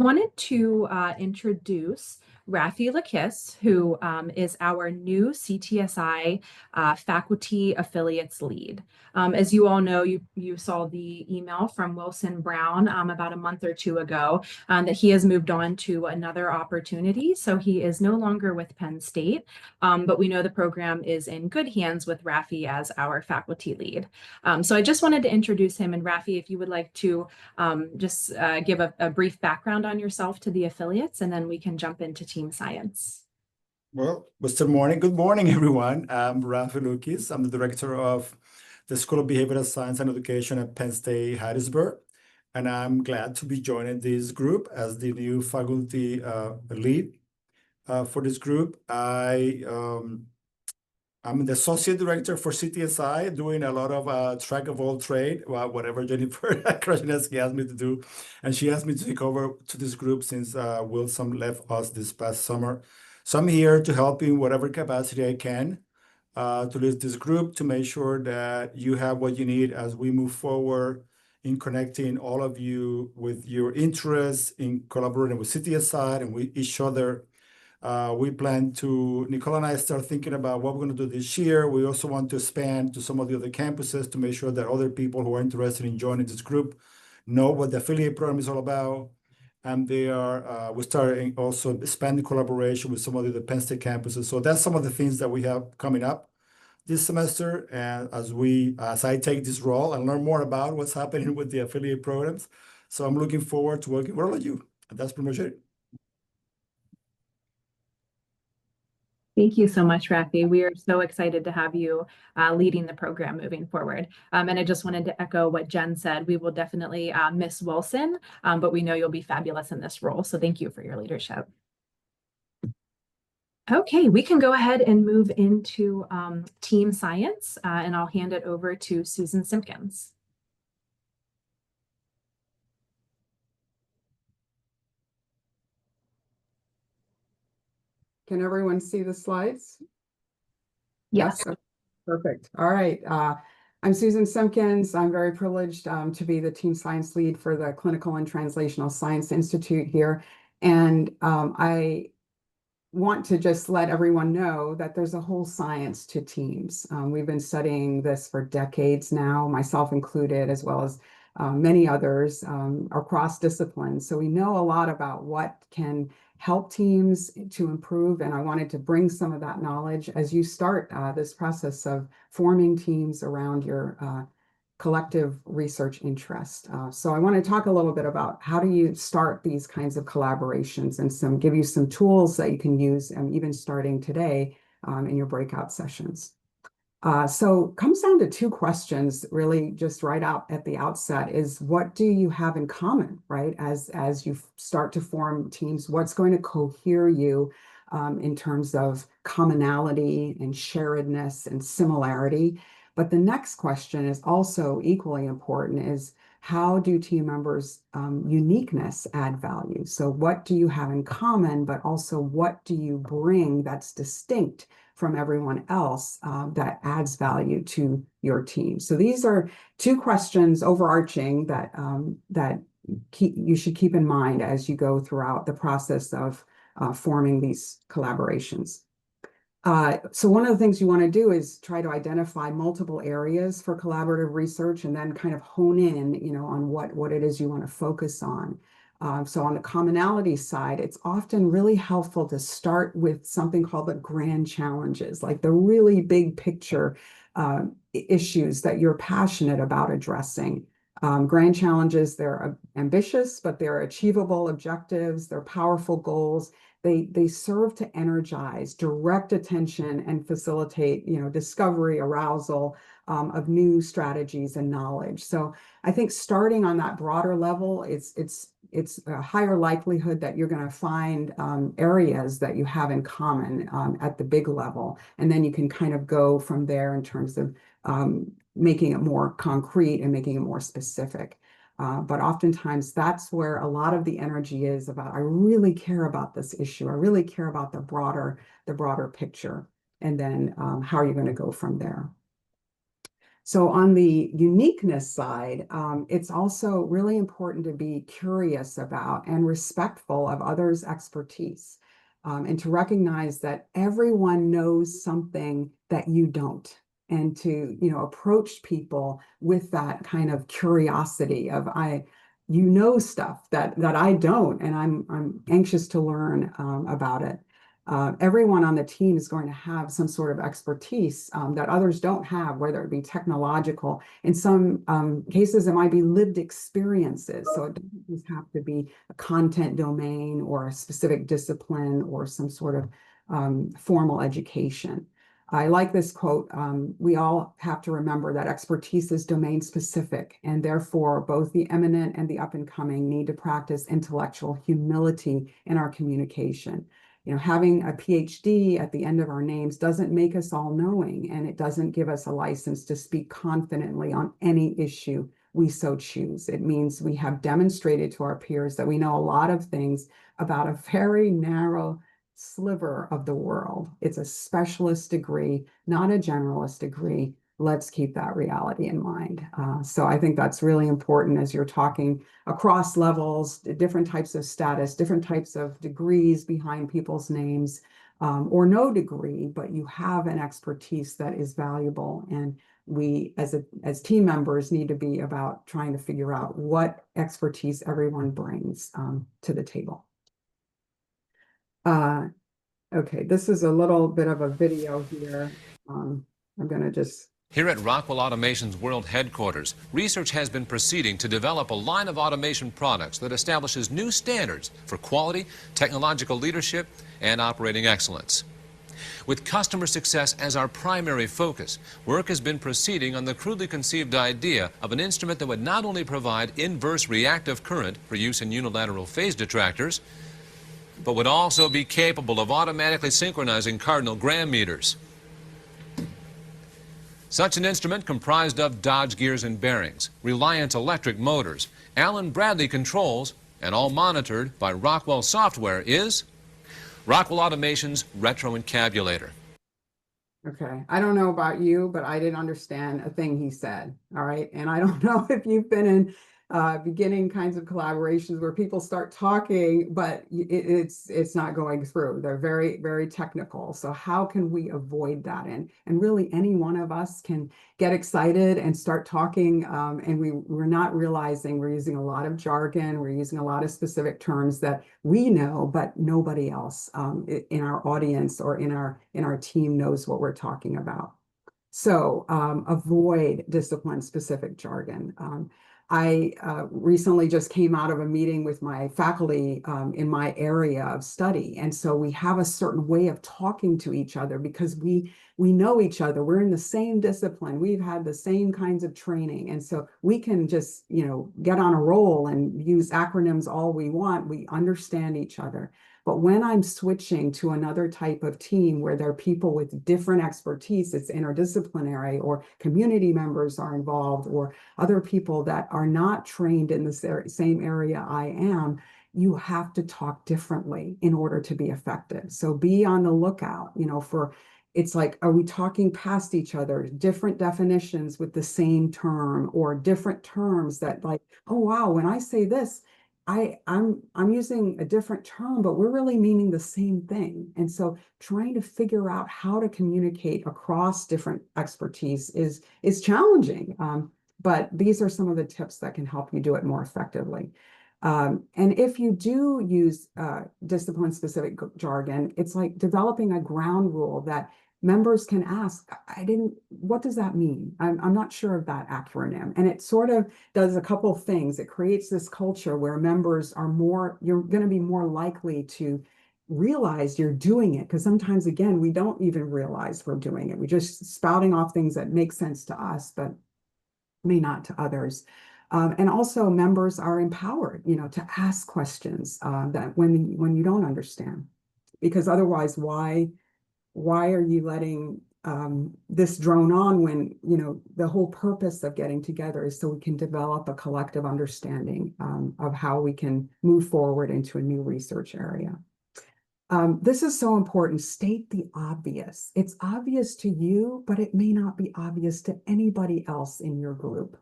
Wanted to introduce Rafi Lakis, who is our new CTSI faculty affiliates lead. As you all know, you saw the email from Wilson Brown about a month or two ago that he has moved on to another opportunity. So he is no longer with Penn State, but we know the program is in good hands with Rafi as our faculty lead. So I just wanted to introduce him, and Rafi, if you would like to just give a brief background on yourself to the affiliates, and then we can jump into team science. Well, Mr. Morning. Good morning, everyone. I'm Rafi Lukis. I'm the director of the School of Behavioral Science and Education at Penn State Hattiesburg, and I'm glad to be joining this group as the new faculty lead for this group. I'm the associate director for CTSI, doing a lot of track of all trade, whatever Jennifer Krasniewski asked me to do. And she asked me to take over to this group since Wilson left us this past summer. So I'm here to help in whatever capacity I can to lead this group, to make sure that you have what you need as we move forward in connecting all of you with your interests in collaborating with CTSI and with each other. We plan to, Nicole and I start thinking about what we're going to do this year. We also want to expand to some of the other campuses to make sure that other people who are interested in joining this group know what the affiliate program is all about. And we're starting also expanding collaboration with some of the other Penn State campuses. So that's some of the things that we have coming up this semester. And as I take this role and learn more about what's happening with the affiliate programs. So I'm looking forward to working with all of you. And that's pretty much it. Thank you so much, Rafi. We are so excited to have you leading the program moving forward. And I just wanted to echo what Jen said. We will definitely miss Wilson, but we know you'll be fabulous in this role. So thank you for your leadership. Okay, we can go ahead and move into team science, and I'll hand it over to Susan Simpkins. Can everyone see the slides? Yes. Perfect. All right. I'm Susan Simpkins. I'm very privileged to be the team science lead for the Clinical and Translational Science Institute here. And I want to just let everyone know that there's a whole science to teams. We've been studying this for decades now, myself included, as well as many others across disciplines. So we know a lot about what can help teams to improve, and I wanted to bring some of that knowledge as you start this process of forming teams around your collective research interest. So I want to talk a little bit about how do you start these kinds of collaborations and give you some tools that you can use, even starting today in your breakout sessions. So it comes down to two questions, really, just right out at the outset, is what do you have in common, right? As you start to form teams, what's going to cohere you in terms of commonality and sharedness and similarity? But the next question is also equally important, is how do team members' uniqueness add value? So what do you have in common, but also what do you bring that's distinct from everyone else that adds value to your team? So these are two questions overarching that you should keep in mind as you go throughout the process of forming these collaborations. So one of the things you want to do is try to identify multiple areas for collaborative research and then kind of hone in, on what it is you want to focus on. So on the commonality side, it's often really helpful to start with something called the grand challenges, like the really big picture issues that you're passionate about addressing. Grand challenges, they're ambitious, but they're achievable objectives, they're powerful goals. They serve to energize, direct attention, and facilitate, discovery, arousal of new strategies and knowledge. So I think starting on that broader level, it's a higher likelihood that you're going to find areas that you have in common at the big level, and then you can kind of go from there in terms of making it more concrete and making it more specific. But oftentimes that's where a lot of the energy is about. I really care about this issue. I really care about the broader picture, and then how are you going to go from there? So on the uniqueness side, it's also really important to be curious about and respectful of others' expertise, and to recognize that everyone knows something that you don't, and to, approach people with that kind of curiosity of you know stuff that I don't, and I'm anxious to learn about it. Everyone on the team is going to have some sort of expertise that others don't have, whether it be technological. In some cases, it might be lived experiences. So it doesn't just have to be a content domain or a specific discipline or some sort of formal education. I like this quote. We all have to remember that expertise is domain specific, and therefore both the eminent and the up and coming need to practice intellectual humility in our communication. Having a PhD at the end of our names doesn't make us all knowing, and it doesn't give us a license to speak confidently on any issue we so choose. It means we have demonstrated to our peers that we know a lot of things about a very narrow sliver of the world. It's a specialist degree, not a generalist degree. Let's keep that reality in mind. So I think that's really important as you're talking across levels, different types of status, different types of degrees behind people's names, or no degree, but you have an expertise that is valuable. And we, as team members, need to be about trying to figure out what expertise everyone brings to the table. Okay, this is a little bit of a video here. I'm going to just... Here at Rockwell Automation's world headquarters, research has been proceeding to develop a line of automation products that establishes new standards for quality, technological leadership, and operating excellence. With customer success as our primary focus, work has been proceeding on the crudely conceived idea of an instrument that would not only provide inverse reactive current for use in unilateral phase detractors, but would also be capable of automatically synchronizing cardinal gram meters. Such an instrument, comprised of Dodge gears and bearings, Reliant electric motors, Allen Bradley controls, and all monitored by Rockwell software, is Rockwell Automation's retro encabulator. Okay, I don't know about you, but I didn't understand a thing he said. All right, and I don't know if you've been in beginning kinds of collaborations where people start talking, but it's not going through. They're very, very technical. So how can we avoid that? And really, any one of us can get excited and start talking, and we're not realizing we're using a lot of jargon, we're using a lot of specific terms that we know, but nobody else in our audience or in our team knows what we're talking about. So avoid discipline-specific jargon. I recently just came out of a meeting with my faculty in my area of study. And so we have a certain way of talking to each other because we know each other. We're in the same discipline. We've had the same kinds of training. And so we can just, get on a roll and use acronyms all we want. We understand each other. But when I'm switching to another type of team where there are people with different expertise, it's interdisciplinary, or community members are involved, or other people that are not trained in the same area I am, you have to talk differently in order to be effective. So be on the lookout, it's like, are we talking past each other, different definitions with the same term, or different terms that, like, oh, wow, when I say this, I'm using a different term, but we're really meaning the same thing. And so trying to figure out how to communicate across different expertise is challenging. But these are some of the tips that can help you do it more effectively. And if you do use discipline-specific jargon, it's like developing a ground rule that members can ask, what does that mean? I'm not sure of that acronym. And it sort of does a couple of things. It creates this culture where members you're going to be more likely to realize you're doing it. Because sometimes, again, we don't even realize we're doing it. We're just spouting off things that make sense to us, but may not to others. And also members are empowered, to ask questions that when you don't understand, because otherwise, why are you letting this drone on when, the whole purpose of getting together is so we can develop a collective understanding of how we can move forward into a new research area. This is so important. State the obvious. It's obvious to you, but it may not be obvious to anybody else in your group.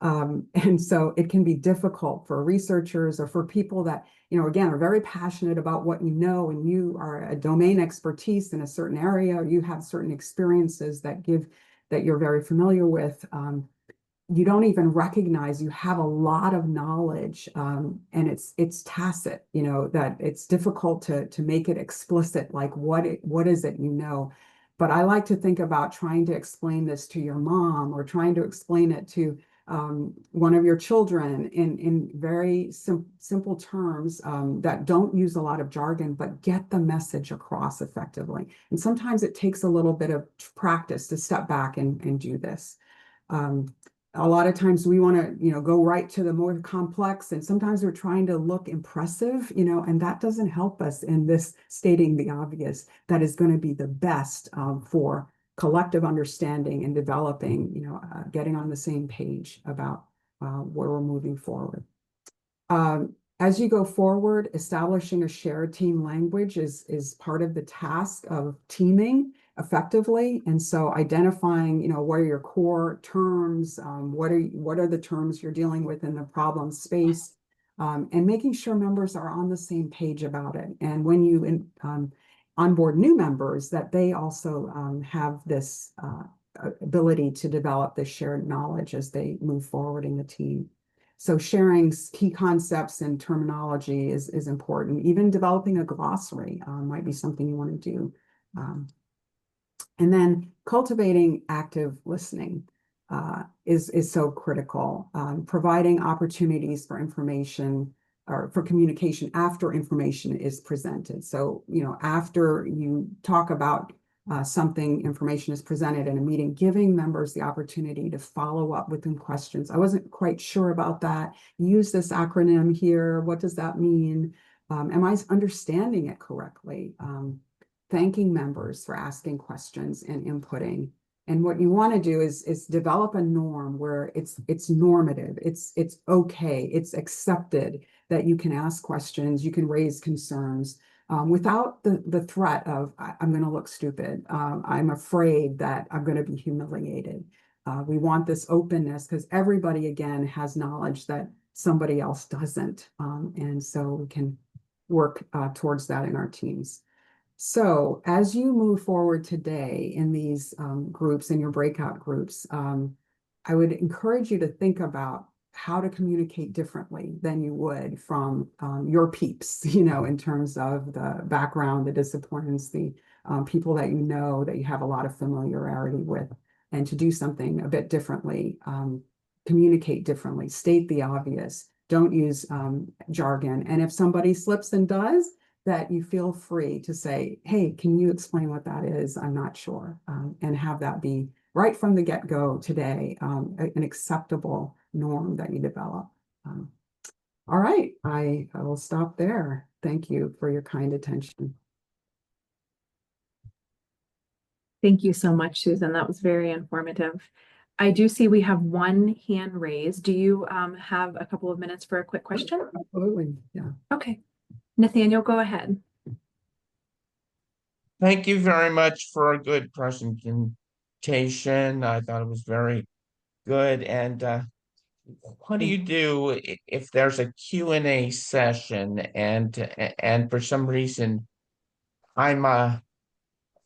And so it can be difficult for researchers or for people that, again, are very passionate about what you know, and you are a domain expertise in a certain area, or you have certain experiences that you're very familiar with. You don't even recognize you have a lot of knowledge, and it's tacit, that it's difficult to make it explicit, like what is it, but I like to think about trying to explain this to your mom, or trying to explain it to one of your children in very simple terms that don't use a lot of jargon, but get the message across effectively. And sometimes it takes a little bit of practice to step back and do this. A lot of times we want to, go right to the more complex, and sometimes we're trying to look impressive, and that doesn't help us in this stating the obvious that is going to be the best for collective understanding and developing, getting on the same page about where we're moving forward. As you go forward, establishing a shared team language is part of the task of teaming effectively. And so identifying, what are your core terms, what are the terms you're dealing with in the problem space, and making sure members are on the same page about it. And when you onboard new members, that they also have this ability to develop this shared knowledge as they move forward in the team. So sharing key concepts and terminology is important. Even developing a glossary might be something you want to do. And then cultivating active listening is so critical. Providing opportunities for information or for communication after information is presented. So, after you talk about something, information is presented in a meeting, giving members the opportunity to follow up with them questions. I wasn't quite sure about that. Use this acronym here. What does that mean? Am I understanding it correctly? Thanking members for asking questions and inputting. And what you want to do is develop a norm where it's normative, it's okay, it's accepted that you can ask questions, you can raise concerns without the threat of I'm going to look stupid. I'm afraid that I'm going to be humiliated. We want this openness because everybody, again, has knowledge that somebody else doesn't. And so we can work towards that in our teams. So as you move forward today in these groups, in your breakout groups, I would encourage you to think about how to communicate differently than you would from your peeps, in terms of the background, the disciplines, the people that that you have a lot of familiarity with, and to do something a bit differently, communicate differently, state the obvious, don't use jargon. And if somebody slips and does, that you feel free to say, hey, can you explain what that is? I'm not sure. And have that be right from the get-go today, an acceptable norm that you develop. All right, I will stop there. Thank you for your kind attention. Thank you so much, Susan. That was very informative. I do see we have one hand raised. Do you have a couple of minutes for a quick question? Absolutely, yeah. Okay. Nathaniel, go ahead. Thank you very much for a good presentation. I thought it was very good. And what do you do if there's a Q&A session and for some reason I'm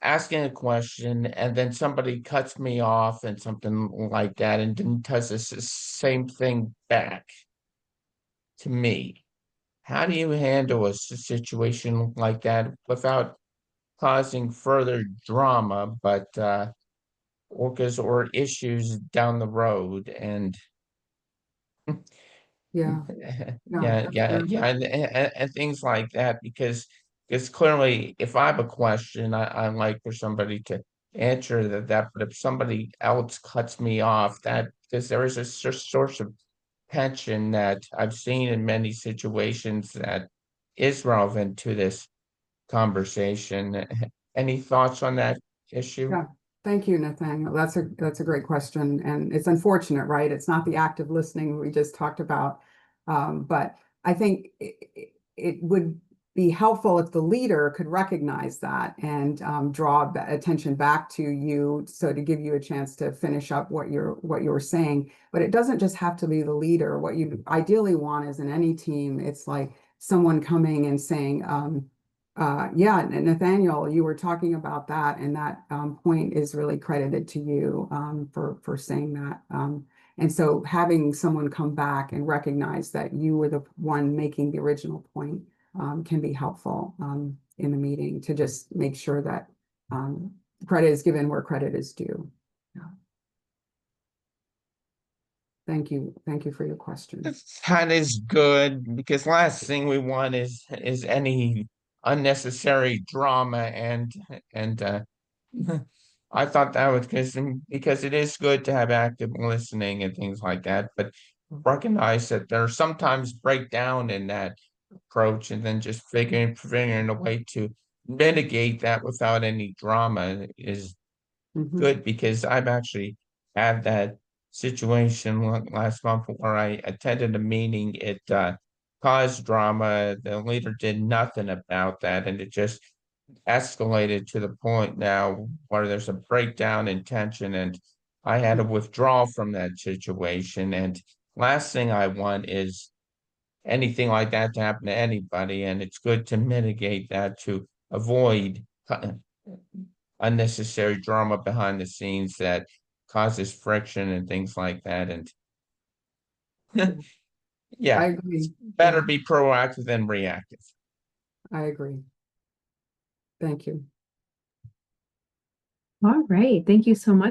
asking a question and then somebody cuts me off and something like that and then does the same thing back to me? How do you handle a situation like that without causing further drama, but or issues down the road? And Yeah. And things like that, because clearly if I have a question, I like for somebody to answer that, but if somebody else cuts me off, that because there is a source of tension that I've seen in many situations that is relevant to this conversation. Any thoughts on that issue? Yeah. Thank you, Nathaniel. That's a great question. And it's unfortunate, right? It's not the active listening we just talked about. But I think it would be helpful if the leader could recognize that and draw attention back to you, so to give you a chance to finish up what you were saying. But it doesn't just have to be the leader. What you ideally want is in any team, it's like someone coming and saying, yeah, Nathaniel, you were talking about that, and that point is really credited to you for saying that. And so having someone come back and recognize that you were the one making the original point can be helpful in the meeting, to just make sure that credit is given where credit is due. Yeah. Thank you. Thank you for your question. That is good, because last thing we want is any unnecessary drama, and I thought that was because it is good to have active listening and things like that, but recognize that there's sometimes breakdown in that approach, and then just figuring a way to mitigate that without any drama is good, because I've actually had that situation last month where I attended a meeting. It caused drama. The leader did nothing about that, and it just escalated to the point now where there's a breakdown in tension, and I had to withdraw from that situation. And last thing I want is anything like that to happen to anybody, and it's good to mitigate that, to avoid unnecessary drama behind the scenes that causes friction and things like that. And I yeah, agree. better Yeah, be proactive than reactive. I agree. Thank you. All right. Thank you so much.